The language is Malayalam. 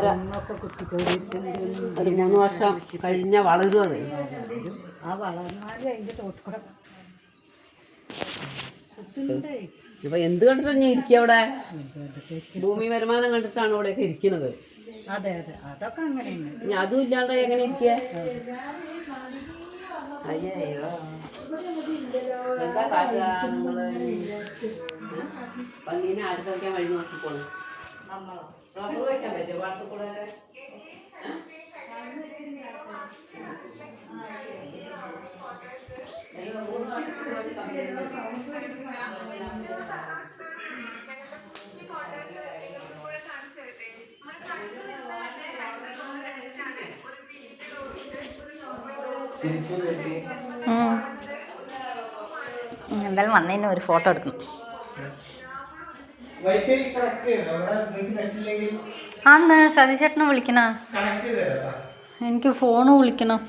താമര ഒരു 3 വർഷം കഴിഞ്ഞ വളരും അത്. ഇപ്പൊ എന്ത് കണ്ടിട്ടാണ് ഞാൻ ഇരിക്കുക അവിടെ? ഭൂമി വരുമാനം കണ്ടിട്ടാണ് ഇവിടെയൊക്കെ ഇരിക്കുന്നത്. അതെ അതെ, അതൊക്കെ അങ്ങനെ. ഇനി അതും ഇല്ലാണ്ട് എങ്ങനെ ഇരിക്കുക? അയ്യോ, എന്താ കാട്ടുക നിങ്ങള്? പന്നീനെ അടുത്ത് വയ്ക്കാൻ വഴി നോക്കിക്കോളൂ. റബ്ബർ വയ്ക്കാൻ പറ്റുമോ പാടത്ത് കൂടെ? എന്തായാലും വന്നതിന് ഒരു ഫോട്ടോ എടുക്കണം. അന്ന് സതീശേട്ടനെ വിളിക്കണ, എനിക്ക് ഫോണ് വിളിക്കണം.